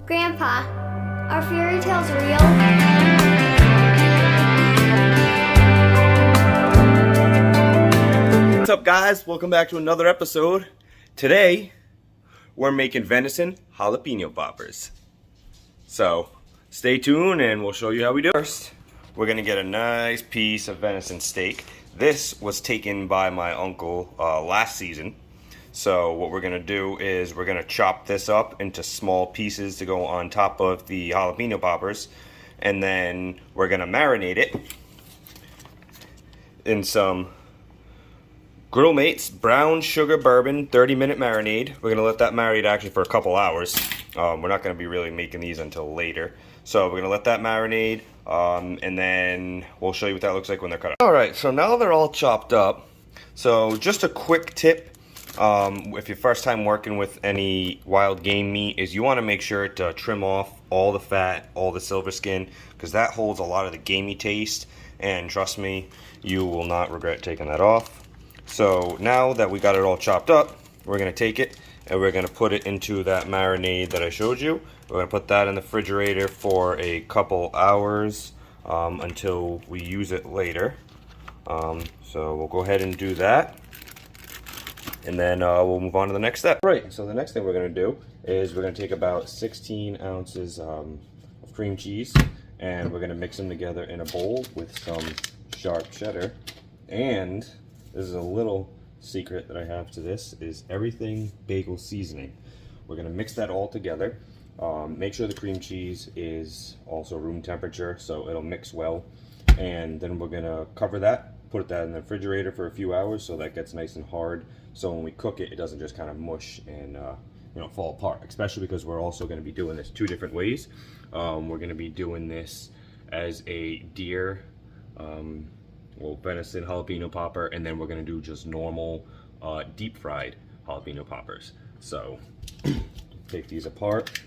Grandpa, are fairy tales real? What's up, guys? Welcome back to another episode. Today, we're making venison jalapeno poppers. So, stay tuned and we'll show you how we do it. First, we're gonna get a nice piece of venison steak. This was taken by my uncle last season. So what we're gonna do is we're gonna chop this up into small pieces to go on top of the jalapeno poppers, and then we're gonna marinate it in some Grill Mates brown sugar bourbon 30-minute marinade. We're gonna let that marinate actually for a couple hours. We're not gonna be really making these until later. So we're gonna let that marinade, and then we'll show you what that looks like when they're cut up. All right, so now they're all chopped up. So just a quick tip, if you're first time working with any wild game meat, is you wanna make sure to trim off all the fat, all the silver skin, because that holds a lot of the gamey taste, and trust me, you will not regret taking that off. So now that we got it all chopped up, we're gonna take it and we're gonna put it into that marinade that I showed you. We're gonna put that in the refrigerator for a couple hours until we use it later. So we'll go ahead and do that, and then we'll move on to the next step. Right, so the next thing we're gonna do is we're gonna take about 16 ounces of cream cheese, and we're gonna mix them together in a bowl with some sharp cheddar. And this is a little secret that I have to this, is everything bagel seasoning. We're gonna mix that all together. Make sure the cream cheese is also room temperature so it'll mix well. And then we're gonna cover that, put that in the refrigerator for a few hours so that gets nice and hard. So when we cook it, it doesn't just kind of mush and fall apart, especially because we're also gonna be doing this two different ways. We're gonna be doing this as a deer, venison jalapeno popper, and then we're gonna do just normal deep fried jalapeno poppers. So take these apart.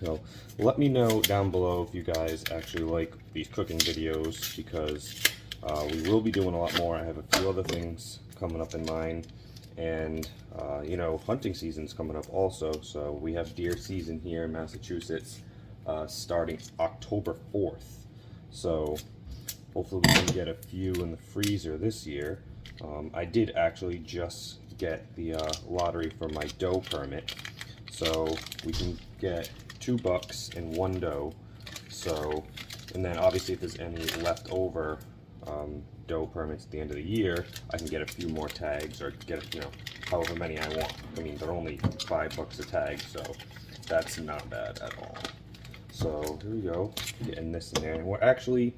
So let me know down below if you guys actually like these cooking videos, because we will be doing a lot more. I have a few other things coming up in mind, and hunting season's coming up also. So we have deer season here in Massachusetts starting October 4th. So hopefully we can get a few in the freezer this year. I did actually just get the lottery for my doe permit, so we can get 2 bucks and 1 doe. So, and then obviously if there's any leftover doe permits at the end of the year, I can get a few more tags, or get however many I want. I mean, they're only 5 bucks a tag, so that's not bad at all. So here we go, getting this in there, and we're actually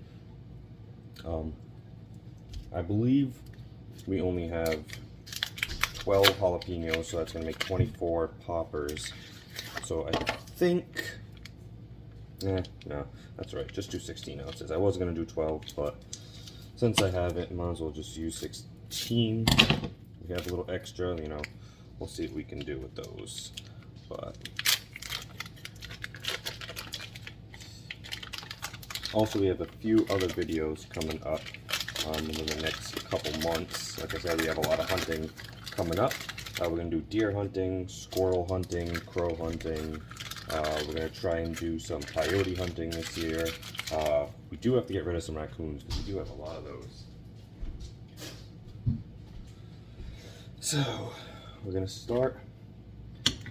I believe we only have 12 jalapenos, so that's going to make 24 poppers. So I think, no, that's right, just do 16 ounces. I was going to do 12, but since I have it, might as well just use 16. We have a little extra, we'll see what we can do with those. But also, we have a few other videos coming up in the next couple months. Like I said, we have a lot of hunting coming up. We're going to do deer hunting, squirrel hunting, crow hunting. We're going to try and do some coyote hunting this year. We do have to get rid of some raccoons, because we do have a lot of those. So, we're going to start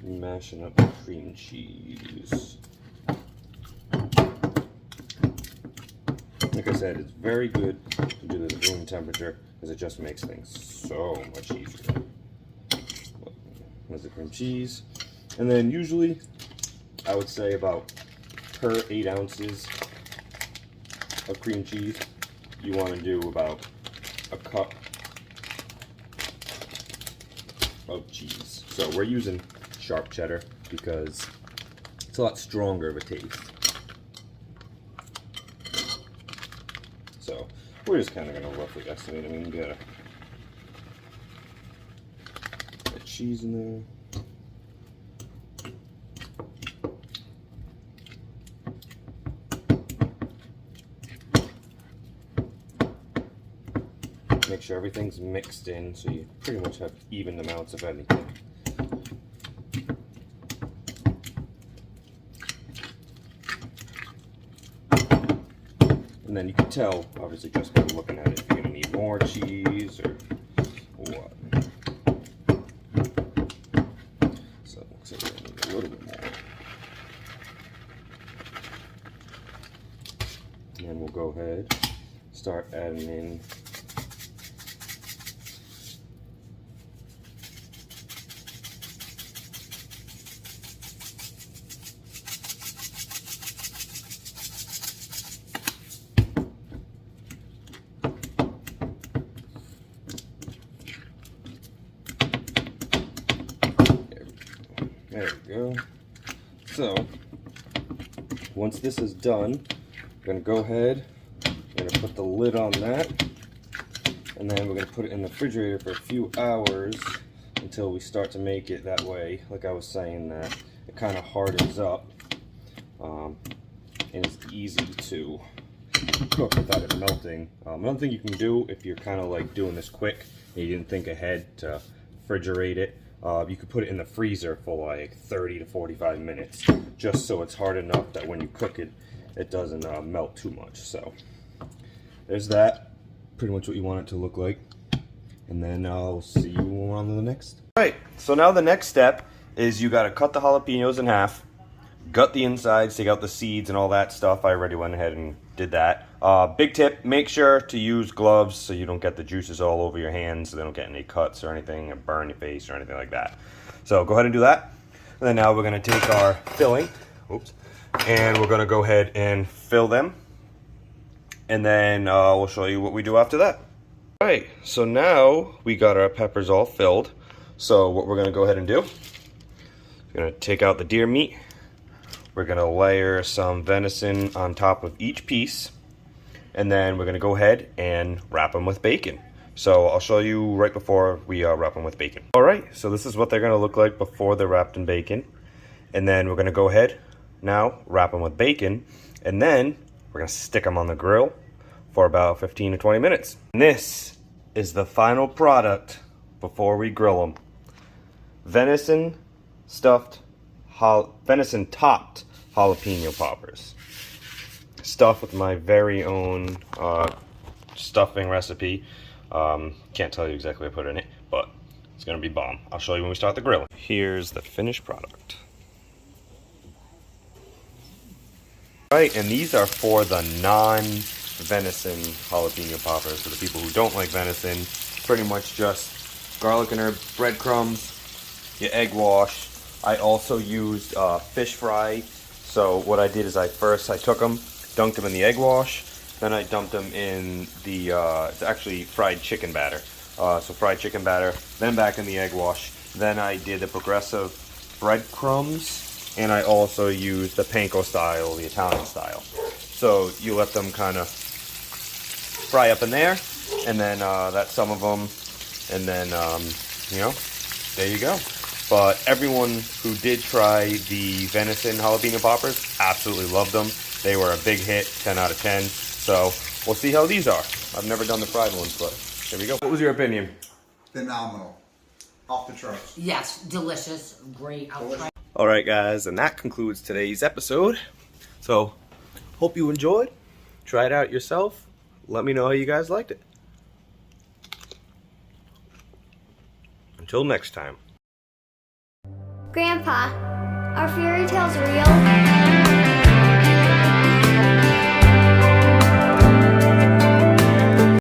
mashing up the cream cheese. Like I said, it's very good to do this at room temperature, because it just makes things so much easier. There's the cream cheese. And then usually, I would say about per 8 ounces of cream cheese, you want to do about a cup of cheese. So we're using sharp cheddar because it's a lot stronger of a taste. So we're just kind of going to roughly estimate. I mean, you got the cheese in there. Make sure everything's mixed in so you pretty much have even amounts of everything. And then you can tell, obviously, just by looking at it, if you're going to need more cheese or what. So it looks like we're going to need a little bit more. And then we'll go ahead, start adding in there we go. So, once this is done, we're going to go ahead, we're going to put the lid on that, and then we're going to put it in the refrigerator for a few hours until we start to make it that way. Like I was saying, that it kind of hardens up, and it's easy to cook without it melting. Another thing you can do if you're kind of like doing this quick and you didn't think ahead to refrigerate it, you could put it in the freezer for like 30 to 45 minutes, just so it's hard enough that when you cook it, it doesn't melt too much. So there's that, pretty much what you want it to look like. And then I'll see you on to the next. Alright, so now the next step is you got to cut the jalapenos in half, gut the insides, take out the seeds and all that stuff. I already went ahead and did that. Big tip, make sure to use gloves so you don't get the juices all over your hands, so they don't get any cuts or anything and burn your face or anything like that. So go ahead and do that. And then now we're going to take our filling, and we're going to go ahead and fill them. And then we'll show you what we do after that. Alright, so now we got our peppers all filled. So what we're going to go ahead and do, we're going to take out the deer meat. We're going to layer some venison on top of each piece, and then we're going to go ahead and wrap them with bacon. So I'll show you right before we wrap them with bacon. Alright, so this is what they're going to look like before they're wrapped in bacon. And then we're going to go ahead now, wrap them with bacon, and then we're going to stick them on the grill for about 15 to 20 minutes. And this is the final product before we grill them. Venison topped jalapeno poppers, stuffed with my very own stuffing recipe. Can't tell you exactly what I put in it, but it's gonna be bomb. I'll show you when we start the grilling. Here's the finished product. Right, and these are for the non-venison jalapeno poppers. For the people who don't like venison, pretty much just garlic and herb breadcrumbs, your egg wash. I also used fish fry. So what I did is I took them, dunked them in the egg wash, then I dumped them in the, it's actually fried chicken batter. So fried chicken batter, then back in the egg wash. Then I did the progressive breadcrumbs, and I also used the panko style, the Italian style. So you let them kind of fry up in there, and then that's some of them, and then, you know, there you go. But everyone who did try the venison jalapeno poppers absolutely loved them. They were a big hit, 10 out of 10. So we'll see how these are. I've never done the fried ones, but here we go. What was your opinion? Phenomenal. Off the charts. Yes, delicious, great. I'll try. All right, guys, and that concludes today's episode. So hope you enjoyed. Try it out yourself. Let me know how you guys liked it. Until next time. Grandpa, are fairy tales real?